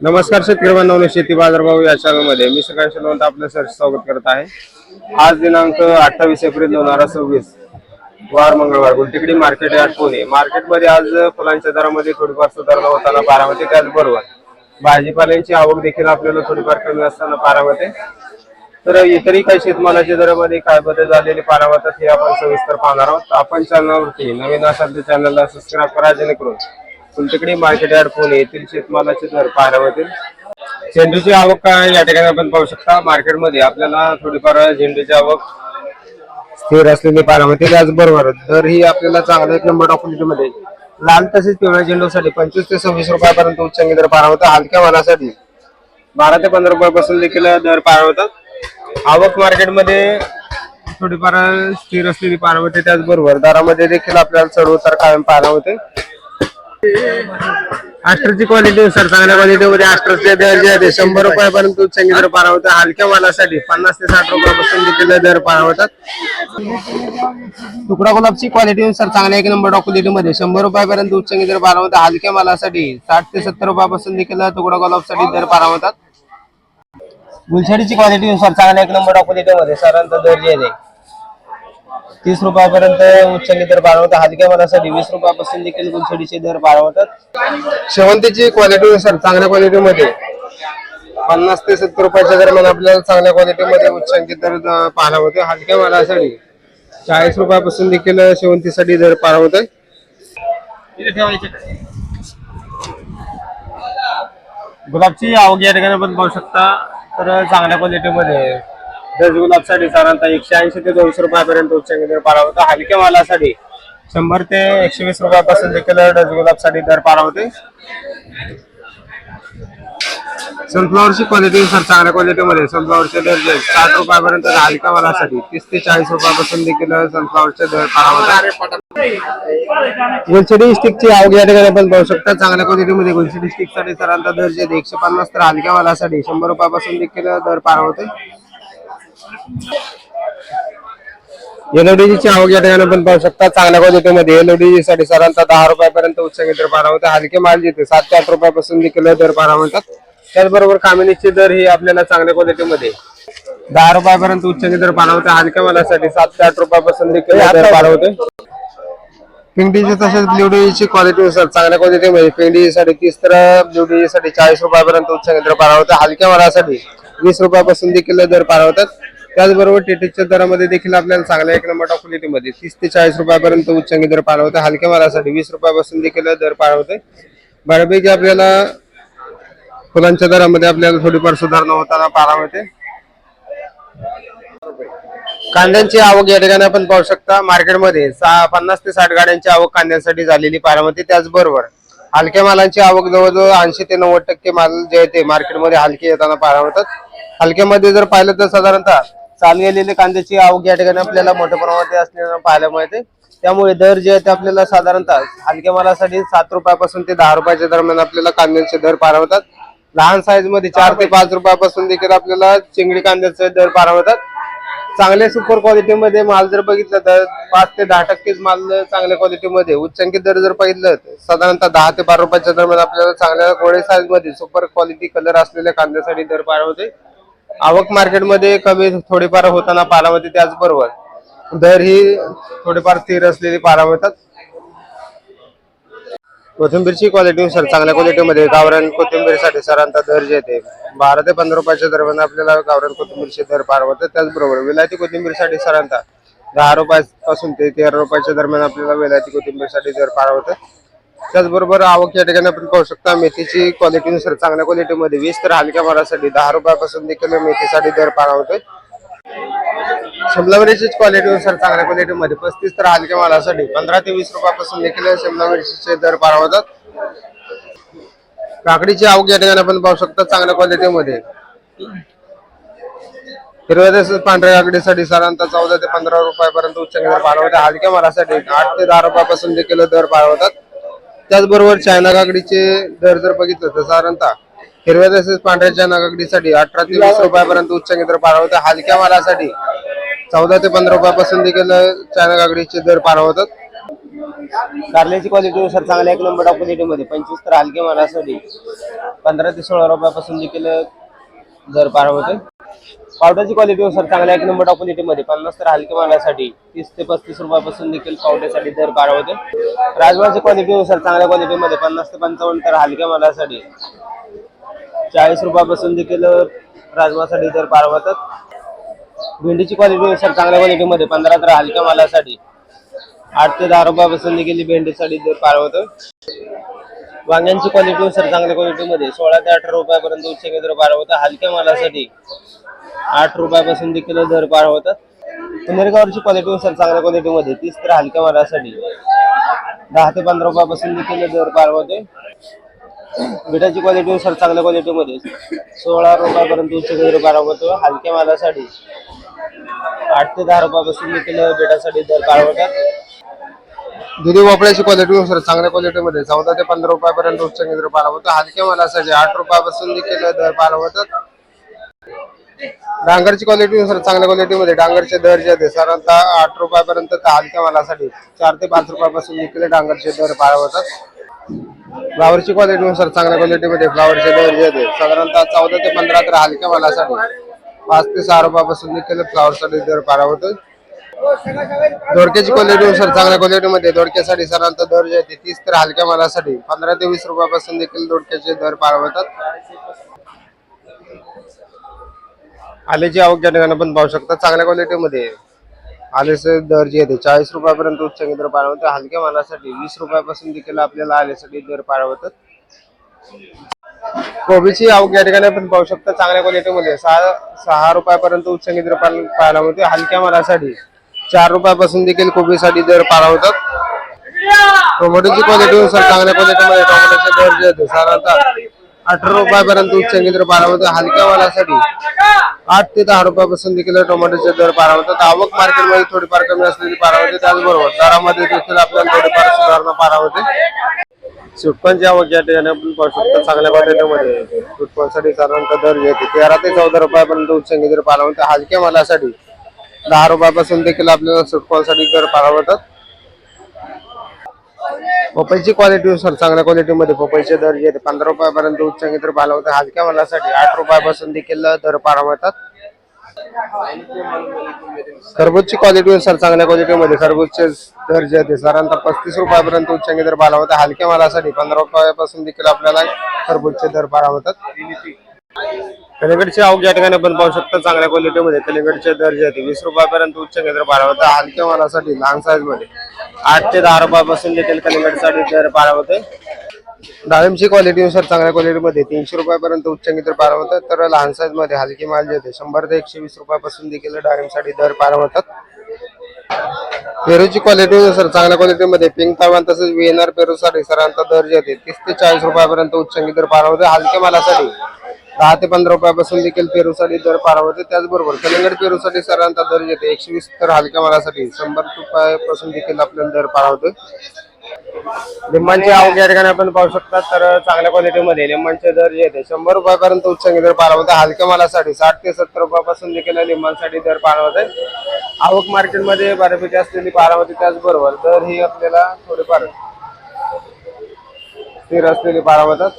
नमस्कार शेतकरी बांधवांनो, शेती बाजारभाव या चॅनलमध्ये मी सकाळी शेलवंत आपलं स्वागत करत आहे। आज दिनांक 28 एप्रिल 2026 वार मंगळवार गुलटेकडी मार्केट यार्ड पुणे मार्केटमध्ये आज फुलांच्या दरामध्ये थोडीफार सुधारणा होताना पाहायला मिळते। त्याचबरोबर भाजीपाल्याची आवक देखील आपल्याला थोडीफार कमी असताना पाहायला मिळते। तर इतरही काही शेतमालाच्या दरामध्ये काय बदल झालेले पाहायला मिळतात हे आपण सविस्तर पाहणार आहोत। आपण चॅनलवरती नवीन असाल तर चॅनलला सबस्क्राइब करा जेणेकरून गुलटेकडी मार्केट यार्ड पुणे येथील शेतमालाचे दर पाहायला मिळतील। झेंडूची आवक काय या ठिकाणी आपण पाहू शकता। मार्केटमध्ये आपल्याला थोडीफार झेंडूची आवक स्थिर असलेली पाहायला मिळते। त्याचबरोबर दर ही आपल्याला चांगला एक नंबर ऑपॉर्च्युनिटीमध्ये लाल तसेच पिवळ्या झेंडूसाठी 25 ते 26 रुपयापर्यंत उच्चांकी दर पाहायला मिळतात। हलक्या मालासाठी 12 ते 15 रुपयापासून देखील दर पाहायला मिळतात। आवक मार्केटमध्ये थोडीफार स्थिर असलेली पाहायला मिळते। त्याचबरोबर दरामध्ये देखील आपल्याला चढ उतार कायम पाहायला मिळते। अस्टरची क्वालिटी सर चांगल्या क्वालिटीमध्ये अस्टरचे दर जे आहे 100 रुपयापर्यंत उच्चांकी दर पाहायला मिळतात। हलक्या मालासाठी 50 ते 60 रुपयापासून देखील दर पाहायला मिळतात। तुकडा गुलाबची क्वालिटी सर चांगल्या एक नंबर क्वालिटीमध्ये 100 रुपयापर्यंत उच्चांकी दर पाहायला मिळतात। हलक्या मालासाठी 60 ते 70 रुपयापासून देखील तुकडा गुलाबसाठी दर पाहायला मिळतात। गुलछडीची क्वालिटी सर चांगल्या एक नंबर क्वालिटीमध्ये साधारणतः दर जे आहे 30 रुपयापर्यंत उच्चांकी दर पाहायला मिळतात। हलक्या मालासाठी 20 रुपयापासून देखील गुलछडीचे दर पाहायला मिळतात। शेवंतीची क्वालिटी सर चांगल्या क्वालिटीमध्ये 50 ते 70 रुपयाच्या दरम्यान आपल्याला चांगल्या क्वालिटीमध्ये उच्चांकी दर पाहायला मिळतो। हलक्या मालासाठी 40 रुपयापासून देखील शेवंतीसाठी दर पाहायला मिळतात। गुलाबची आवक या ठिकाणी आपण पाहू शकता। तर चांगल्या क्वालिटीमध्ये डच गुलाबसाठी साधारणतः 180 ते 200 रुपयापर्यंत उच्चांकी दर पाहायला मिळतो। हलक्या मालासाठी 100 ते 120 रुपयापासून देखील डच गुलाबसाठी दर पाहायला मिळते। सनफ्लॉवरची क्वालिटी सर चांगल्या क्वालिटीमध्ये सनफ्लॉवरचे दर 60 रुपयापर्यंत हलक्या मालासाठी 30 ते 40 रुपयापासून देखील सनफ्लॉवरचे दर पाहायला मिळतात। गुलछडी स्टिकची आवक या ठिकाणी आपण पाहू शकता। चांगल्या क्वालिटीमध्ये गुलछडी स्टिकसाठी साधारणतः दर जे 150 तर हलक्या मालासाठी 100 रुपयापासून देखील दर पाहायला मिळते। एलओडीची आवक या ठिकाणी आपण पाहू शकता। चांगल्या क्वालिटीमध्ये एलओडी साठी साधारणतः 10 रुपयापर्यंत उच्चांकी दर पाहायला मिळतात। हलके माल जिथे 7 ते 8 रुपयापासून देखील दर पाहायला मिळतात। त्याचबरोबर कामिनीचे दर ही आपल्याला चांगल्या क्वालिटीमध्ये 10 रुपयापर्यंत उच्चांकी दर पाहायला मिळतात। हलक्या मालासाठी 7 ते 8 रुपयापासून देखील दर पाहायला मिळते। पिंडीची तसेच ब्ल्यूडीची क्वालिटी सर चांगल्या क्वालिटीमध्ये पिंडीसाठी 30 तर ब्ल्यूडीसाठी 40 रुपयापर्यंत उच्चांकी दर पाहायला मिळतात। हलक्या मालासाठी 20 रुपयापासून देखील दर पाहायला मिळतात। त्याचबरोबर टेटीच्या दरामध्ये देखील आपल्याला चांगल्या एक नंबर क्वालिटीमध्ये 30 ते 40 रुपयापर्यंत उच्चांकी दर पाहायला मिळतात। हलक्या मालासाठी 20 रुपयापासून देखील दर पाहायला मिळते। बऱ्यापैकी आपल्याला फुलांच्या दरामध्ये आपल्याला थोडीफार सुधारणा होताना पाहायला मिळते। कांद्यांची आवक या ठिकाणी आपण पाहू शकता। मार्केटमध्ये 50 ते 60 गाड्यांची आवक कांद्यांसाठी झालेली पाहायला मिळते। त्याचबरोबर हलक्या मालांची आवक जवळजवळ 80 ते 90% माल जे आहे ते मार्केटमध्ये हलके येताना पाहायला मिळतात। हलक्यामध्ये जर पाहिलं तर साधारणतः चालू गेलेले कांद्याची आवक या ठिकाणी आपल्याला मोठ्या प्रमाणात असल्यानं पाहायला मिळते। त्यामुळे दर जे आहे ते आपल्याला साधारणतः हलक्या मालासाठी 7 रुपयापासून ते 10 रुपयाच्या दरम्यान आपल्याला कांद्यांचे दर पाहायला मिळतात। लहान साईज मध्ये 4 ते 5 रुपयापासून देखील आपल्याला चिंगडी कांद्याचे दर पाहायला मिळतात। चांगल्या सुपर क्वालिटीमध्ये माल जर बघितलं तर 5 ते 10% माल चांगल्या क्वालिटीमध्ये उच्चांकी दर जर बघितलं साधारणतः 10 ते 12 रुपयाच्या दरम्यान आपल्याला चांगल्या गोळे साईज मध्ये सुपर क्वालिटी कलर असलेल्या कांद्यासाठी दर पाहायला मिळते। आवक मार्केटमध्ये कमी थोडीफार होताना पाहायला मिळते। त्याचबरोबर दर ही थोडीफार स्थिर असलेली पाहायला मिळतात। कोथिंबीरची क्वालिटी सर चांगल्या क्वालिटीमध्ये गावरान कोथिंबीरसाठी साधारणतः दर जे ते 12 ते 15 रुपयाच्या दरम्यान आपल्याला गावरान कोथिंबीरचे दर पाहायला मिळतात। त्याचबरोबर विलायती कोथिंबीरसाठी साधारणतः 10 रुपयापासून ते 13 रुपयाच्या दरम्यान आपल्याला विलायती कोथिंबीरसाठी दर पाहायला मिळतात। त्याचबरोबर आवक या ठिकाणी आपण पाहू शकता। मेथीची क्वालिटी नुसार चांगल्या क्वालिटीमध्ये 20 तर हलक्या मालासाठी 10 रुपयापासून देखील मेथीसाठी दर पाहायला मिळतोय। शिमला मिरचीची क्वालिटी नुसार चांगल्या क्वालिटीमध्ये 35 तर हलक्या मालासाठी 15 ते 20 रुपयापासून देखील शिमला मिरचीचे दर पाहायला मिळतात। काकडीची आवक या ठिकाणी आपण पाहू शकता। चांगल्या क्वालिटीमध्ये हिरव्या तसेच पांढऱ्या काकडीसाठी साधारणतः 14 ते 15 रुपयापर्यंत उच्चांकी दर पाहायला मिळतात। हलक्या मालासाठी 8 ते 10 रुपयापासून देखील दर पाहायला मिळतात। त्याचबरोबर चायना काकडीचे दर जर बघितलं तर साधारणतः हिरव्या तसेच पांढऱ्या चायना काकडीसाठी 18 ते 20 रुपयापर्यंत उच्चांकी दर पाहायला मिळतात। हलक्या मालासाठी 14 ते 15 रुपयापासून देखील चायना काकडीचे दर पाहायला मिळतात। कारल्याची क्वालिटीनुसार चांगल्या एक नंबर क्वालिटीमध्ये 25 तर हलके मालासाठी 15 ते 16 रुपयापासून देखील दर पार होते. पावड्याची क्वालिटीनुसार चांगल्या एक नंबर क्वालिटीमध्ये 50 तर हलके मालासाठी 30 ते 35 रुपयापासून देखील पावड्यासाठी दर पार होते. राजमाची क्वालिटीनुसार चांगल्या क्वालिटीमध्ये 50 ते 55 तर हलक्या मालासाठी 40 रुपयापासून देखील राजमासाठी दर पार होतात. भेंडीची क्वालिटीनुसार चांगल्या क्वालिटीमध्ये 15 तर हलक्या मालासाठी 8 ते 10 रुपयापासून देखील भेंडीसाठी दर पार होतो. वांग्यांची क्वालिटीनुसार चांगल्या क्वालिटीमध्ये 16 ते 18 रुपयापर्यंत उच्च दर पार होतात. हलक्या मालासाठी 8 रुपयापासून देखील दर पार होतात. पुनेरगावची क्वालिटीनुसार चांगल्या क्वालिटीमध्ये 30 तर हलक्या मालासाठी 10 ते 15 रुपयापासून देखील दर पार होते. बिटाची क्वालिटीनुसार चांगल्या क्वालिटीमध्ये 16 रुपयापर्यंत उच्च दर पार होतो. हलक्या मालासाठी 8 ते 10 रुपयापासून देखील बिटासाठी दर पार होतात. दुधी भोपळ्याची क्वालिटीनुसार चांगल्या क्वालिटीमध्ये 14 ते 15 रुपयापर्यंत उच्च दर पार होतो. हलक्या मालासाठी 8 रुपयापासून देखील दर पार होतात. डांगरची क्वालिटीनुसार चांगल्या क्वालिटीमध्ये डांगरचे दर जे आहेत साधारणतः 8 रुपयापर्यंत तर हलक्या मालासाठी 4 ते 5 रुपयापासून देखील डांगरचे दर पार होतात. फ्लावरची क्वालिटीनुसार चांगल्या क्वालिटीमध्ये फ्लावरचे दर जे आहेत साधारणतः 14 ते 15 तर हलक्या मालासाठी 5 ते 6 रुपयापासून देखील फ्लावरसाठी दर पार होतो. दोडक्याची क्वालिटीनुसार चांगल्या क्वालिटीमध्ये दोडक्यासाठी साधारणतः दर जे आहेत 30 तर हलक्या मालासाठी 15 ते 20 रुपयापासून देखील दोडक्याचे दर पार होतात. आल्याची आवक ज्या ठिकाणी आपण पाहू शकता चांगल्या क्वालिटीमध्ये आल्याचे दर जे आहेत 40 रुपयापर्यंत उच्च दर पार होते. हलक्या मालासाठी 20 रुपयापासून देखील आपल्याला आल्यासाठी दर पार होतात. कोबीची आवक या ठिकाणी आपण पाहू शकता चांगल्या क्वालिटीमध्ये 6 रुपयापर्यंत उच्च दर पाहायला होते. हलक्या मालासाठी 4 रुपयापासून देखील कोबीसाठी दर पार होतात. टोमॅटोची क्वालिटीनुसार चांगल्या क्वालिटीमध्ये टोमॅटोचे दर जे आहेत साधारणतः 18 रुपयापर्यंत उच्च दर पार होते. हलक्या मालासाठी 8 ते 10 रुपयापासून देखील टोमॅटोचे दर पार होतात. आवक मार्केटमध्ये थोडीफार कमी असलेली पार होते. त्याचबरोबर दरामध्ये देखील आपल्याला थोडीफार सुधारणा पार होते. स्वीटकॉर्नची आवक या ठिकाणी आपण पाहू शकतो चांगल्या क्वालिटीमध्ये स्वीटकॉर्नसाठी साधारणतः दर येते 13 ते 14 रुपयापर्यंत उच्च दर पार होते. हलक्या मालासाठी 10 रुपयापासून देखील आपल्याला स्वीटकॉर्नसाठी दर पार होतात. पपईची क्वालिटीनुसार चांगल्या क्वालिटीमध्ये पपईचे दर जे 15 रुपयापर्यंत उच्च दर पार होतात. हलक्या मालासाठी 8 रुपयापासून देखील दर पार होतात. खरबूजची क्वालिटीनुसार चांगल्या क्वालिटीमध्ये खरबूजचे दर जे आहेत साधारणतः 35 रुपयापर्यंत उच्च दर पार होतात. हलक्या मालासाठी 15 रुपयापासून देखील आपल्याला खरबूजचे दर पार होतात. कलिंगडची आवक या ठिकाणी आपण पाहू शकतो चांगल्या क्वालिटीमध्ये कलिंगडचे दर जे आहेत 20 रुपयापर्यंत उच्च दर पार होतात. हलक्या मालासाठी लहान साईज मध्ये 8 ते 10 रुपयापासून देखील कलिंगडसाठी दर पार होते. डाळिंबची क्वालिटीनुसार चांगल्या क्वालिटीमध्ये 300 रुपयापर्यंत उच्च दर पार होतात. तर लहान साईज मध्ये हलकी माल जे होते 100 ते 120 रुपयापासून देखील डाळिंबसाठी दर पार होतात. पेरूची क्वालिटीनुसार चांगल्या क्वालिटीमध्ये पिंक तायवान तसेच व्हीएनआर पेरूसाठी साधारणतः दर जे होते 30 ते 40 रुपयापर्यंत उच्च दर पार होते. हलक्या मालासाठी 10 ते 15 रुपयापासून देखील पेरूसाठी दर पार होते. त्याचबरोबर कलिंगड पेरूसाठी साधारणतः दर जे होते 120 तर हलक्या मालासाठी 100 रुपयापासून देखील आपल्याला दर पार होते. लिंबांची आवक या ठिकाणी आपण पाहू शकता तर चांगल्या क्वालिटीमध्ये लिंबांचे दर जे आहेत 100 रुपयापर्यंत उच्च दर पार होते. हलक्या मालासाठी 60 ते 70 रुपयापासून देखील लिंबांसाठी दर पार होते. आवक मार्केटमध्ये बऱ्यापैकी असलेली पार होते. त्याचबरोबर दर ही आपल्याला थोडेफार स्थिर असलेली पार होतात.